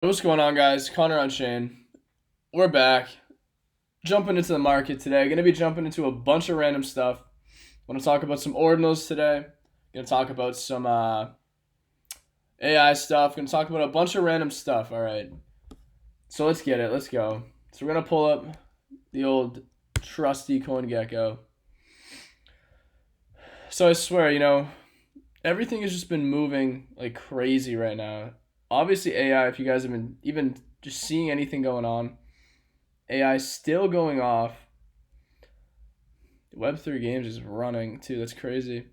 What's going on, guys? Connor on Shane. We're back. Jumping into the market today. Going to be jumping into a bunch of random stuff. Want to talk about some ordinals today. Going to talk about some AI stuff. Going to talk about a bunch of random stuff. All right. So let's get it. Let's go. So we're going to pull up the old trusty CoinGecko. So I swear, everything has just been moving like crazy right now. Obviously, AI, if you guys have been even just seeing anything going on, AI still going off. Web3 games is running too. That's crazy.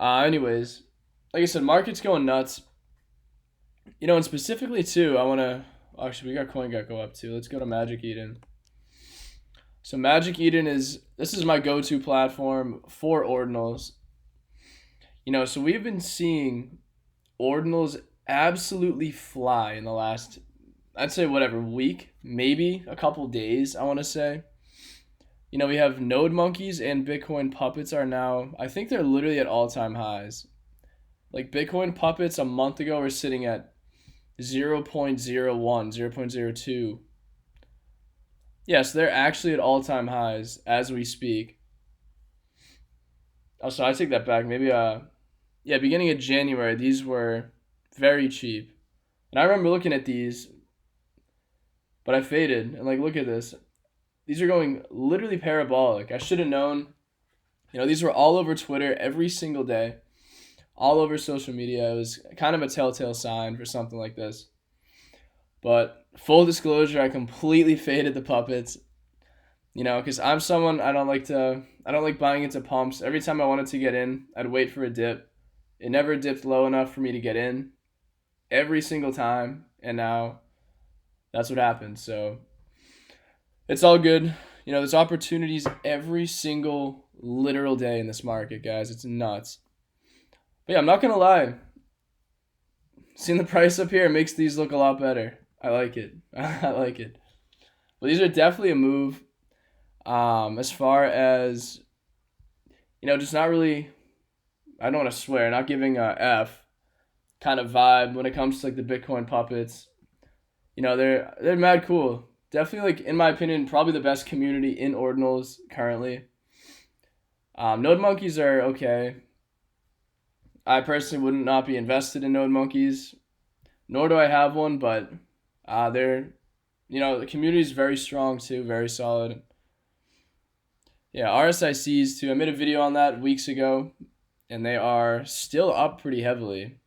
Anyways, like I said, market's going nuts. And specifically too, I want to. Actually, we got CoinGecko up too. Let's go to Magic Eden. So Magic Eden this is my go-to platform for ordinals. So we've been seeing ordinals absolutely fly in the last, I'd say, whatever, week, maybe a couple days, I want to say. We have Node Monkeys and Bitcoin Puppets are now, I think they're literally at all-time highs. Like Bitcoin Puppets a month ago were sitting at 0.01, 0.02. Yeah, so they're actually at all-time highs as we speak. Oh, so I take that back. Maybe, yeah, beginning of January, these were very cheap. And I remember looking at these, but I faded. And, like, look at this. These are going literally parabolic. I should have known. These were all over Twitter every single day, all over social media. It was kind of a telltale sign for something like this. But full disclosure, I completely faded the puppets. Because I'm someone I don't like buying into pumps. Every time I wanted to get in, I'd wait for a dip. It never dipped low enough for me to get in. Every single time, and now that's what happened. So it's all good. There's opportunities every single literal day in this market, guys. It's nuts. But yeah, I'm not gonna lie. Seeing the price up here makes these look a lot better. I like it. I like it. But these are definitely a move. As far as just not really. I don't want to swear. Not giving a F kind of vibe when it comes to like the Bitcoin puppets. They're mad cool. Definitely, like, in my opinion, probably the best community in ordinals currently. Node monkeys are okay. I personally would not be invested in node monkeys, nor do I have one. But they're, the community is very strong too, very solid. Yeah, RSICs too. I made a video on that weeks ago, and they are still up pretty heavily.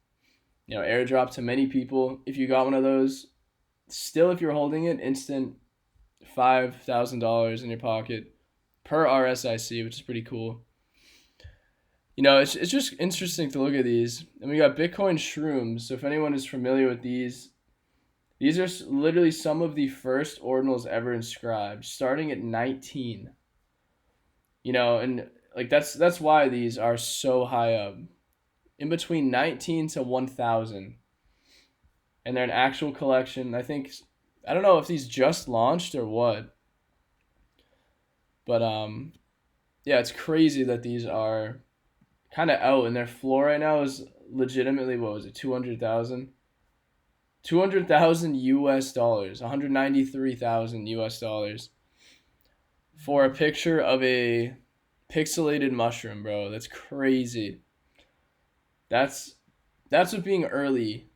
Airdrop to many people. If you got one of those, still, if you're holding it, instant $5,000 in your pocket per RSIC, which is pretty cool. It's just interesting to look at these. And we got Bitcoin Shrooms. So if anyone is familiar with these are literally some of the first ordinals ever inscribed, starting at 19. And like that's why these are so high up, in between 19 to 1,000. And they're an actual collection. I don't know if these just launched or what. But yeah, it's crazy that these are kind of out, and their floor right now is legitimately, what was it, 200,000? 200,000 US dollars, 193,000 US dollars for a picture of a pixelated mushroom, bro. That's crazy. That's what being early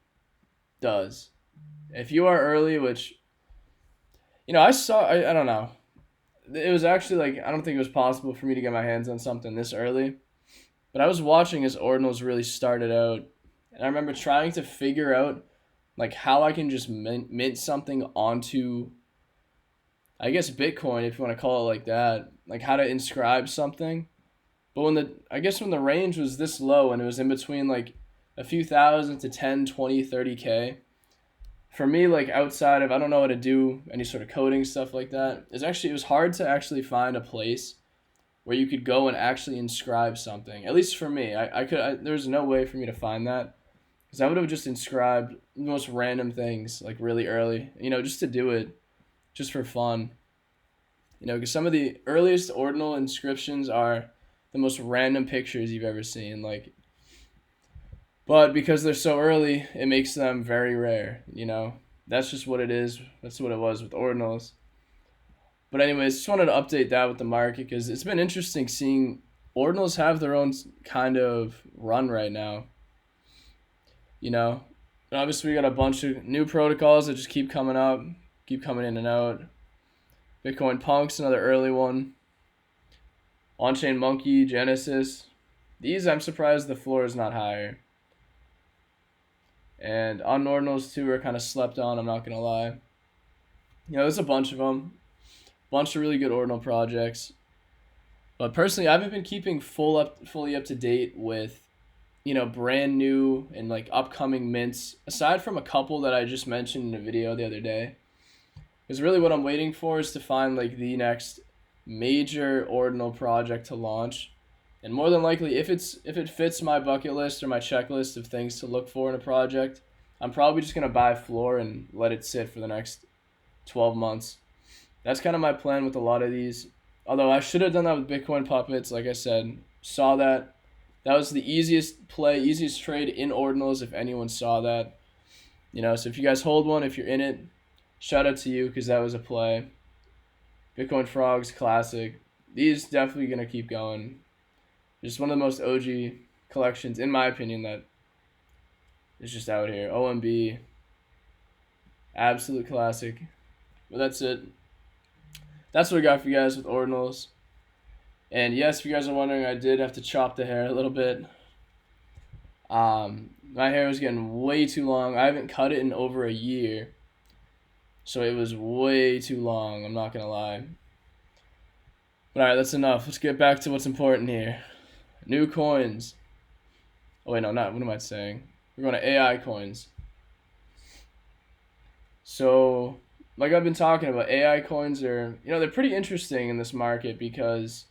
does. If you are early, which I don't know. It was actually, like, I don't think it was possible for me to get my hands on something this early. But I was watching as Ordinals really started out, and I remember trying to figure out like how I can just mint something onto, I guess, Bitcoin, if you want to call it like that, like how to inscribe something. But when the range was this low and it was in between like a few thousand to 10, 20, 30K, for me, like, outside of, I don't know how to do any sort of coding stuff like that, it was hard to actually find a place where you could go and actually inscribe something. At least for me, there was no way for me to find that, because I would have just inscribed the most random things like really early, just to do it, just for fun. Because some of the earliest ordinal inscriptions are the most random pictures you've ever seen. Like, But because they're so early, it makes them very rare. That's just what it is. That's what it was with Ordinals. But anyways, just wanted to update that with the market because it's been interesting seeing Ordinals have their own kind of run right now. And obviously we got a bunch of new protocols that just keep coming up, keep coming in and out. Bitcoin Punk's another early one. On-chain Monkey, Genesis. These, I'm surprised the floor is not higher. And on Ordinals too are kind of slept on, I'm not going to lie. There's a bunch of them. Bunch of really good Ordinal projects. But personally, I haven't been keeping fully up to date with, brand new and like upcoming mints, aside from a couple that I just mentioned in a video the other day. Because really what I'm waiting for is to find like the next major Ordinal project to launch. And more than likely, if it fits my bucket list or my checklist of things to look for in a project, I'm probably just going to buy floor and let it sit for the next 12 months. That's kind of my plan with a lot of these. Although I should have done that with Bitcoin Puppets, like I said. Saw that. That was the easiest play, easiest trade in Ordinals if anyone saw that. So if you guys hold one, if you're in it, shout out to you because that was a play. Bitcoin Frogs, classic. These definitely going to keep going. Just one of the most OG collections, in my opinion, that is just out here. OMB. Absolute classic. But that's it. That's what I got for you guys with Ordinals. And yes, if you guys are wondering, I did have to chop the hair a little bit. My hair was getting way too long. I haven't cut it in over a year. So it was way too long, I'm not going to lie. But alright, that's enough. Let's get back to what's important here. New coins. Oh wait, no, not. What am I saying? We're going to AI coins. So, like I've been talking about, AI coins are, they're pretty interesting in this market because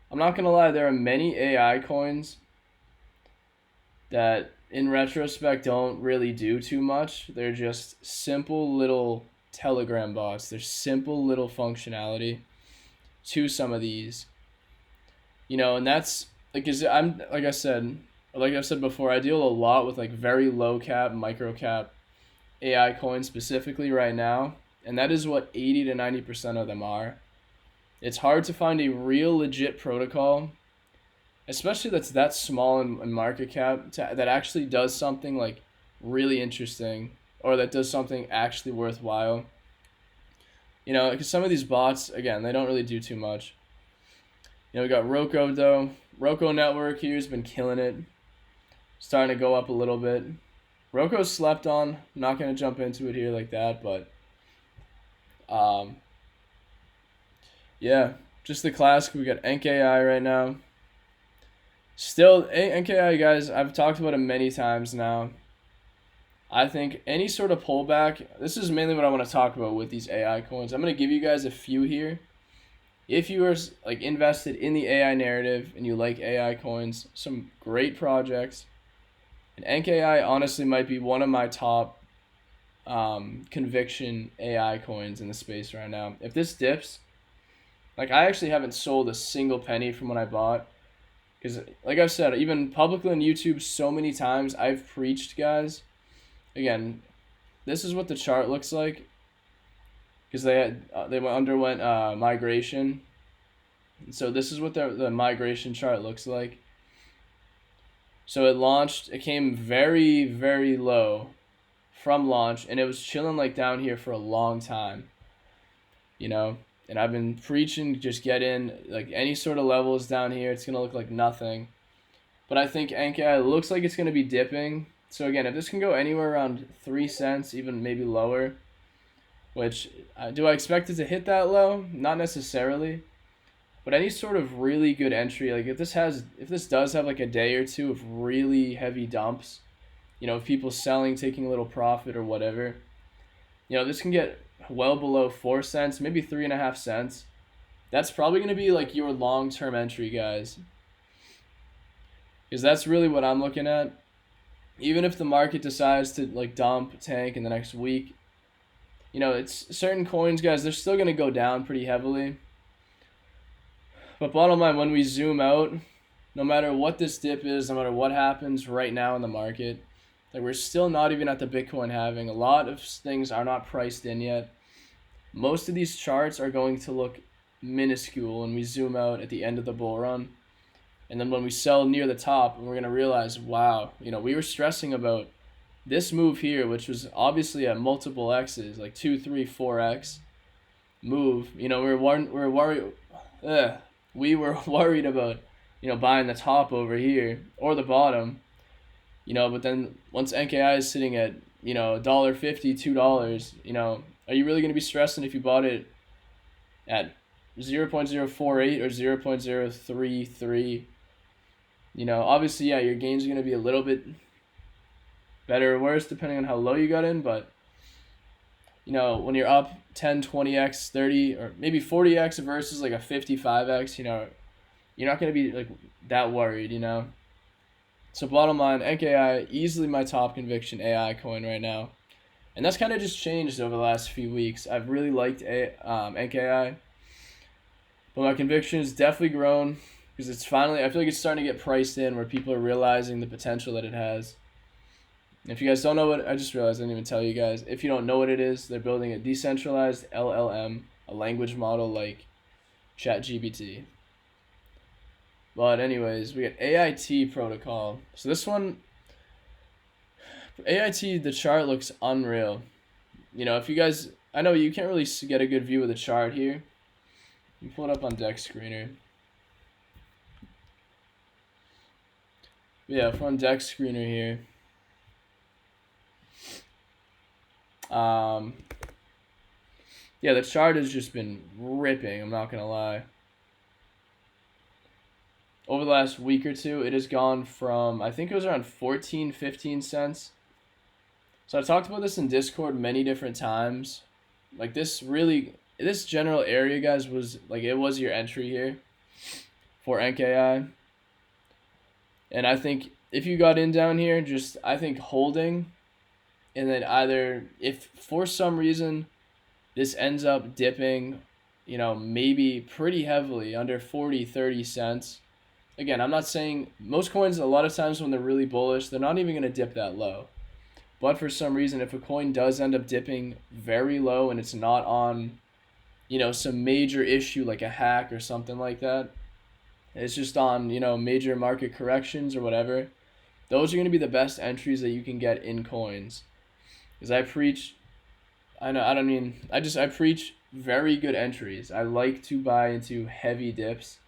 I'm not going to lie, there are many AI coins that in retrospect don't really do too much. They're just simple little Telegram bots. They're simple little functionality to some of these. And that's like I've said before, I deal a lot with like very low cap, micro cap AI coins specifically right now, and that is what 80 to 90% of them are. It's hard to find a real legit protocol, especially that's that small in market cap, that actually does something like really interesting or that does something actually worthwhile. Because some of these bots, again, they don't really do too much. We got ROKO though. ROKO network here has been killing it. Starting to go up a little bit. ROKO's slept on. I'm not going to jump into it here like that, but yeah, just the classic. We got NKI right now. Still, NKI, guys, I've talked about it many times now. I think any sort of pullback, this is mainly what I want to talk about with these AI coins. I'm going to give you guys a few here. If you are like invested in the AI narrative and you like AI coins, some great projects. And NKI honestly might be one of my top conviction AI coins in the space right now. If this dips, like I actually haven't sold a single penny from when I bought. Because like I've said, even publicly on YouTube so many times, I've preached, guys. Again, this is what the chart looks like. Because they underwent migration. So this is what the migration chart looks like. So it launched, it came very, very low from launch, and it was chilling like down here for a long time. And I've been preaching, just get in, like any sort of levels down here, it's going to look like nothing. But I think NKI looks like it's going to be dipping. So again, if this can go anywhere around 3 cents, even maybe lower, which, do I expect it to hit that low? Not necessarily. But any sort of really good entry, like if this does have like a day or two of really heavy dumps, of people selling, taking a little profit or whatever, this can get well below 4 cents, maybe 3.5 cents. That's probably going to be like your long-term entry, guys. Because that's really what I'm looking at. Even if the market decides to like dump, tank in the next week, it's certain coins, guys, they're still going to go down pretty heavily. But bottom line, when we zoom out, no matter what this dip is, no matter what happens right now in the market, like we're still not even at the Bitcoin halving. A lot of things are not priced in yet. Most of these charts are going to look minuscule when we zoom out at the end of the bull run. And then when we sell near the top, we're going to realize, wow, we were stressing about this move here, which was obviously at multiple X's, like 2, 3, 4X move. We were worried. We were worried about, buying the top over here or the bottom. But then once NKI is sitting at, $1.50, $2, are you really going to be stressing if you bought it at 0.048 or 0.033? Obviously, yeah, your gains are going to be a little bit better or worse depending on how low you got in, but when you're up 10, 20x, 30, or maybe 40x versus like a 55x, you're not going to be like that worried, So bottom line, NKI, easily my top conviction AI coin right now. And that's kind of just changed over the last few weeks. I've really liked NKI, but my conviction has definitely grown because it's finally, I feel like it's starting to get priced in where people are realizing the potential that it has. If you guys don't know what, I just realized I didn't even tell you guys. If you don't know what it is, they're building a decentralized LLM, a language model like ChatGPT. But anyways, we got AIT protocol. So this one, AIT, the chart looks unreal. If you guys, I know you can't really get a good view of the chart here. You pull it up on Deck Screener. Yeah, from Deck Screener here. Yeah, the chart has just been ripping, I'm not gonna lie. Over the last week or two, it has gone from, I think it was around 14, 15 cents. So I talked about this in Discord many different times. Like this general area, guys, was like, it was your entry here for NKI. And I think if you got in down here, I think holding, and then either if for some reason this ends up dipping, maybe pretty heavily under 40, 30 cents. Again, I'm not saying most coins, a lot of times when they're really bullish, they're not even going to dip that low. But for some reason, if a coin does end up dipping very low and it's not on, some major issue like a hack or something like that, it's just on, major market corrections or whatever, those are going to be the best entries that you can get in coins. Because I preach very good entries. I like to buy into heavy dips.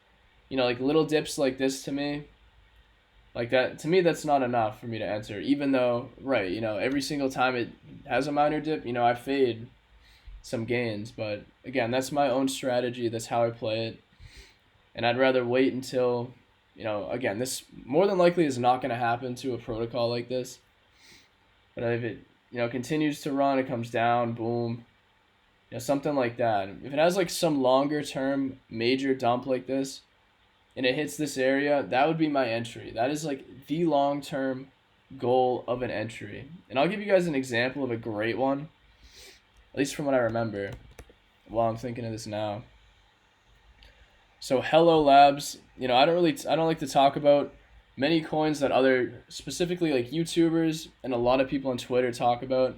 Like little dips like this to me, that's not enough for me to enter. Even though, right, every single time it has a minor dip, I fade some gains. But again, that's my own strategy. That's how I play it. And I'd rather wait until, again, this more than likely is not going to happen to a protocol like this. But if it, continues to run, it comes down, boom, something like that. If it has like some longer term major dump like this, and it hits this area, that would be my entry. That is like the long-term goal of an entry. And I'll give you guys an example of a great one, at least from what I remember while I'm thinking of this now. So Hello Labs, I don't like to talk about many coins that other, specifically like YouTubers and a lot of people on Twitter talk about.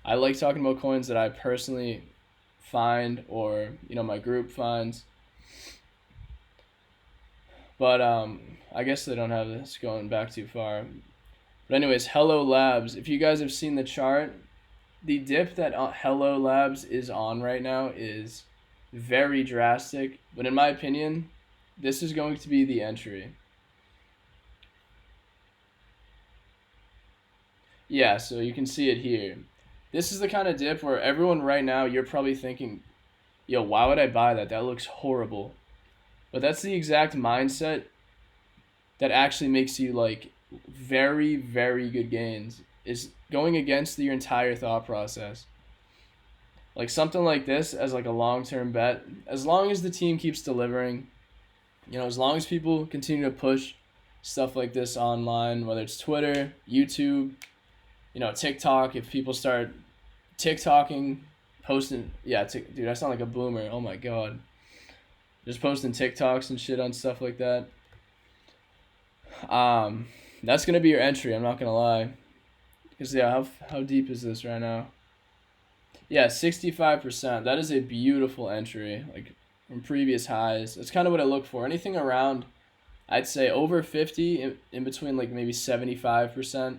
I like talking about coins that I personally find or, my group finds. But I guess they don't have this going back too far. But anyways, Hello Labs. If you guys have seen the chart, the dip that Hello Labs is on right now is very drastic. But in my opinion, this is going to be the entry. Yeah, so you can see it here. This is the kind of dip where everyone right now, you're probably thinking, yo, why would I buy that? That looks horrible. But that's the exact mindset that actually makes you like very, very good gains, is going against your entire thought process. Like something like this as like a long-term bet, as long as the team keeps delivering, as long as people continue to push stuff like this online, whether it's Twitter, YouTube, TikTok, if people start TikToking, posting, dude, I sound like a boomer. Oh my God. Just posting TikToks and shit on stuff like that. That's gonna be your entry. I'm not gonna lie. Because yeah, how deep is this right now? Yeah, 65%. That is a beautiful entry. Like from previous highs. That's kind of what I look for. Anything around, I'd say over 50, in between like maybe 75%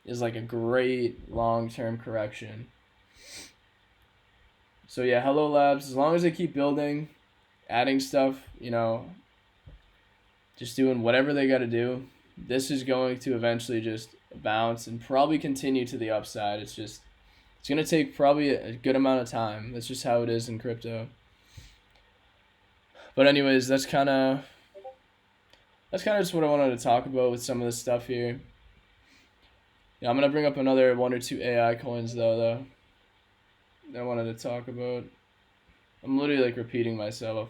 is like a great long-term correction. So yeah, Hello Labs, as long as they keep building, adding stuff, just doing whatever they got to do, this is going to eventually just bounce and probably continue to the upside. It's going to take probably a good amount of time. That's just how it is in crypto. But anyways, that's kind of just what I wanted to talk about with some of this stuff here. Yeah, I'm gonna bring up another one or two AI coins though that I wanted to talk about. I'm literally like repeating myself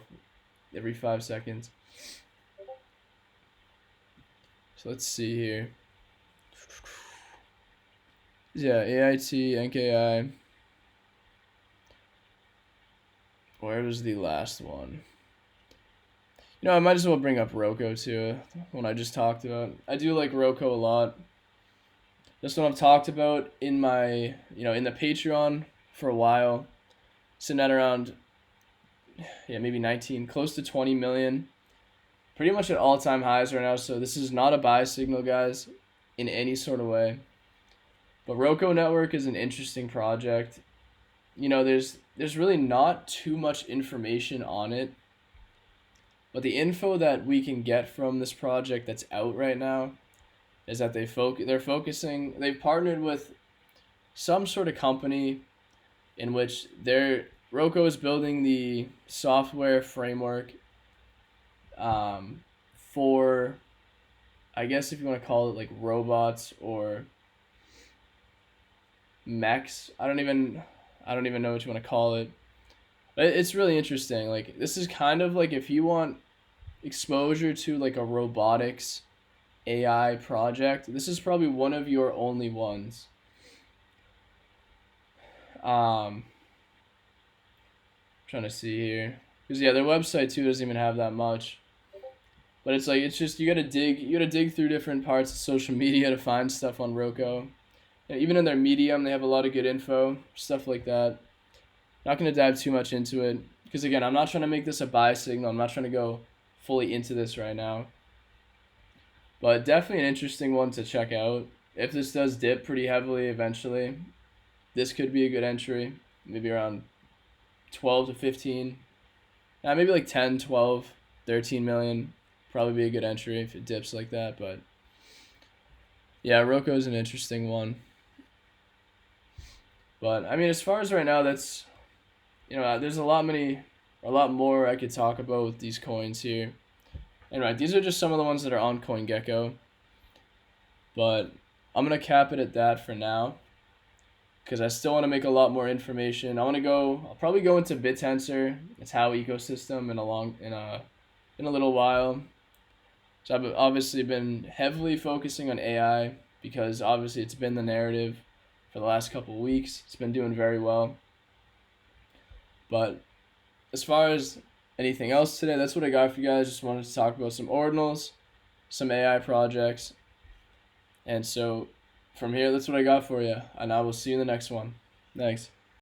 every 5 seconds. So let's see here. Yeah, AIT, NKI. Where was the last one? I might as well bring up ROKO too, one I just talked about. I do like ROKO a lot. This one I've talked about in my, in the Patreon for a while. Sitting at around, maybe 19, close to 20 million. Pretty much at all-time highs right now, so this is not a buy signal, guys, in any sort of way. But ROKO Network is an interesting project. There's really not too much information on it. But the info that we can get from this project that's out right now is that they've partnered with some sort of company in which ROKO is building the software framework for, I guess if you want to call it like robots or mechs. I don't even know what you want to call it. But it's really interesting. Like this is kind of like if you want exposure to like a robotics AI project, this is probably one of your only ones. Trying to see here. Because yeah, their website too doesn't even have that much. But it's just you gotta dig through different parts of social media to find stuff on ROKO. And even in their Medium, they have a lot of good info, stuff like that. Not gonna dive too much into it because again, I'm not trying to make this a buy signal. I'm not trying to go fully into this right now. But definitely an interesting one to check out. If this does dip pretty heavily eventually, this could be a good entry. Maybe around 12 to 15. Maybe like 10, 12, 13 million. Probably be a good entry if it dips like that. But yeah, ROKO is an interesting one. But I mean, as far as right now, that's there's a lot more I could talk about with these coins here. Anyway, these are just some of the ones that are on CoinGecko. But I'm gonna cap it at that for now, because I still want to make a lot more information. I'll probably go into BitTensor, its HOW ecosystem in a little while. So I've obviously been heavily focusing on AI because obviously it's been the narrative for the last couple of weeks. It's been doing very well. But as far as anything else today, that's what I got for you guys. Just wanted to talk about some Ordinals, some AI projects. And so from here, that's what I got for you. And I will see you in the next one. Thanks.